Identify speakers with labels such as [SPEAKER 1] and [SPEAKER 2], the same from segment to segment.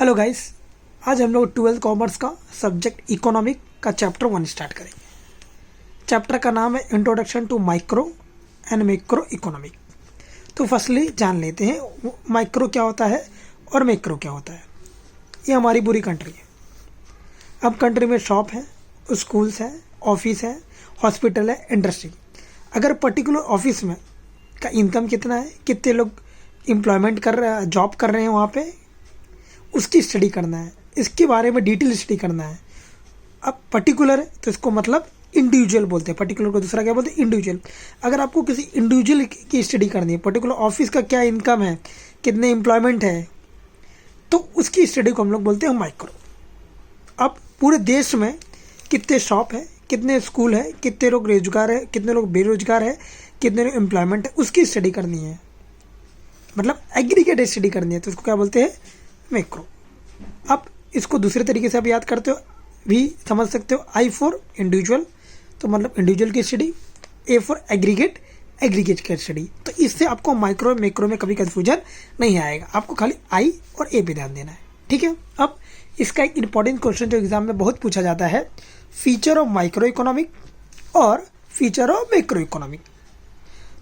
[SPEAKER 1] Hello guys, आज हम लोग 12th कॉमर्स का सब्जेक्ट इकोनॉमिक का चैप्टर 1 स्टार्ट करेंगे। चैप्टर का नाम है introduction to micro and macro economic. तो फर्स्टली जान लेते हैं माइक्रो क्या होता है और मैक्रो क्या होता है। ये हमारी पूरी कंट्री है। अब कंट्री में शॉप है, स्कूल्स है, ऑफिस है, हॉस्पिटल है, इंडस्ट्री। अगर पर्टिकुलर ऑफिस में का इनकम कितना है, कितने लोग एम्प्लॉयमेंट कर रहे हैं, जॉब कर रहे हैं वहाँ पे, उसकी स्टडी करना है। इसके बारे में डिटेल स्टडी करना है। अब पर्टिकुलर है तो इसको मतलब इंडिविजुअल बोलते हैं। पर्टिकुलर को दूसरा क्या बोलते हैं? इंडिविजुअल। अगर आपको किसी इंडिविजुअल की स्टडी करनी है, पर्टिकुलर ऑफिस का क्या इनकम है, कितने एम्प्लॉयमेंट है, तो उसकी स्टडी को हम लोग बोलते हैं माइक्रो। अब पूरे देश में कितने शॉप है, कितने स्कूल है, कितने लोग रोजगार है, कितने लोग बेरोजगार है, कितने लोग एम्प्लॉयमेंट है, उसकी स्टडी करनी है। मतलब एग्रीगेट स्टडी करनी है, तो उसको क्या बोलते हैं? मैक्रो। अब इसको दूसरे तरीके से आप याद करते हो भी समझ सकते हो। आई फॉर इंडिविजुअल, तो मतलब इंडिविजुअल की study. A for aggregate, aggregate की स्टडी। तो इससे आपको माइक्रो मैक्रो में कभी कंफ्यूजन नहीं आएगा। आपको खाली आई और ए पे ध्यान देना है, ठीक है। अब इसका एक इंपॉर्टेंट क्वेश्चन जो एग्जाम में बहुत पूछा जाता है, फीचर ऑफ माइक्रो इकोनॉमिक और फीचर ऑफ मैक्रो इकोनॉमिक।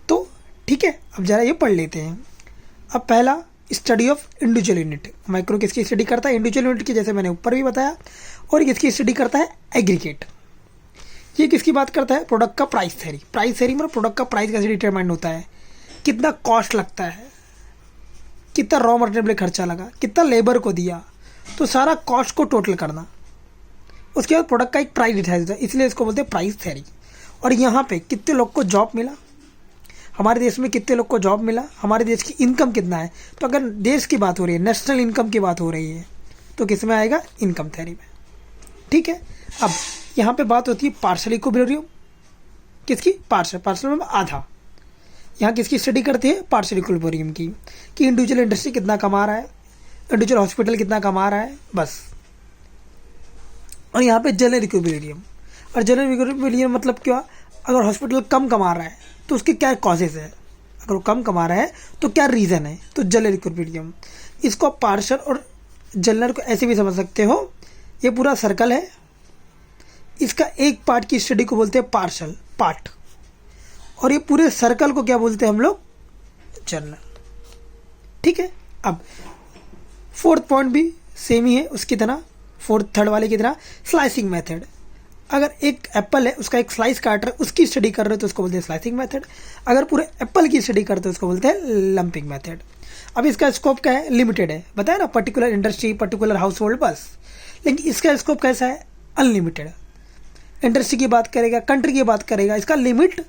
[SPEAKER 1] तो ठीक है, अब जरा ये पढ़ लेते हैं। अब पहला, study of individual unit. Micro किसकी स्टडी करता है? इंडिविजुअल यूनिट की, जैसे मैंने ऊपर भी बताया। और किसकी स्टडी करता है? एग्रीगेट। ये किसकी बात करता है? प्रोडक्ट का प्राइस थ्योरी। प्राइस थ्योरी मतलब प्रोडक्ट का प्राइस कैसे डिटरमाइन होता है, कितना कॉस्ट लगता है, कितना रॉ मटेरियल पे खर्चा लगा, कितना लेबर को दिया, तो सारा कॉस्ट को टोटल करना। उसके बाद प्रोडक्ट का एक प्राइस डिसाइड होता है, इसलिए इसको बोलते हैं प्राइस थ्योरी। और यहाँ पे कितने लोग को जॉब मिला, हमारे देश में कितने लोग को जॉब मिला, हमारे देश की इनकम कितना है। तो अगर देश की बात हो रही है, नेशनल इनकम की बात हो रही है, तो किस में आएगा? इनकम थ्योरी में, ठीक है। अब यहाँ पे बात होती है पार्शियल इक्विलिब्रियम। किसकी? पार्शियल। पार्शियल में आधा। यहाँ किसकी स्टडी करते हैं? पार्शियल इक्विलिब्रियम की, कि इंडिविजुअल इंडस्ट्री कितना कमा रहा है, इंडिविजुअल हॉस्पिटल कितना कमा रहा है, बस। और यहाँ पे जनरल इक्विलिब्रियम। और जनरल इक्विलिब्रियम मतलब क्या? अगर हॉस्पिटल कम कमा रहा है तो उसके क्या कॉजेज है, अगर वो कम कमा रहा है तो क्या रीज़न है, तो जनरल इक्विलिब्रियम। इसको आप पार्शियल और जनरल को ऐसे भी समझ सकते हो। ये पूरा सर्कल है, इसका एक पार्ट की स्टडी को बोलते हैं पार्शियल पार्ट, और ये पूरे सर्कल को क्या बोलते हैं हम लोग? जनरल, ठीक है। अब फोर्थ पॉइंट भी सेम ही है उसकी तरह, फोर्थ थर्ड वाले की तरह, स्लाइसिंग मेथड। अगर एक एप्पल है, उसका एक स्लाइस काट रहे हो, उसकी स्टडी कर रहे हो तो उसको बोलते हैं स्लाइसिंग मेथड। अगर पूरे एप्पल की स्टडी करते हो उसको बोलते हैं लंपिंग मेथड। अब इसका स्कोप क्या है? लिमिटेड है, बताया ना, particular industry, particular house hold, बस। लेकिन इसका स्कोप कैसा है? अनलिमिटेड। इंडस्ट्री की बात करेगा, कंट्री की बात करेगा, इसका लिमिट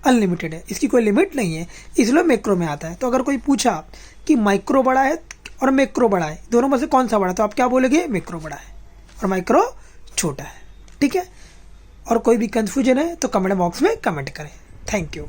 [SPEAKER 1] अनलिमिटेड है, इसकी कोई लिमिट नहीं है, इसलिए मैक्रो में आता है। तो अगर कोई पूछा कि माइक्रो बड़ा है और मैक्रो बड़ा है, दोनों में से कौन सा बड़ा है, तो आप क्या बोलेंगे? मैक्रो बड़ा है और माइक्रो छोटा है, ठीक है। और कोई भी कंफ्यूजन है तो कमेंट बॉक्स में कमेंट करें। Thank you.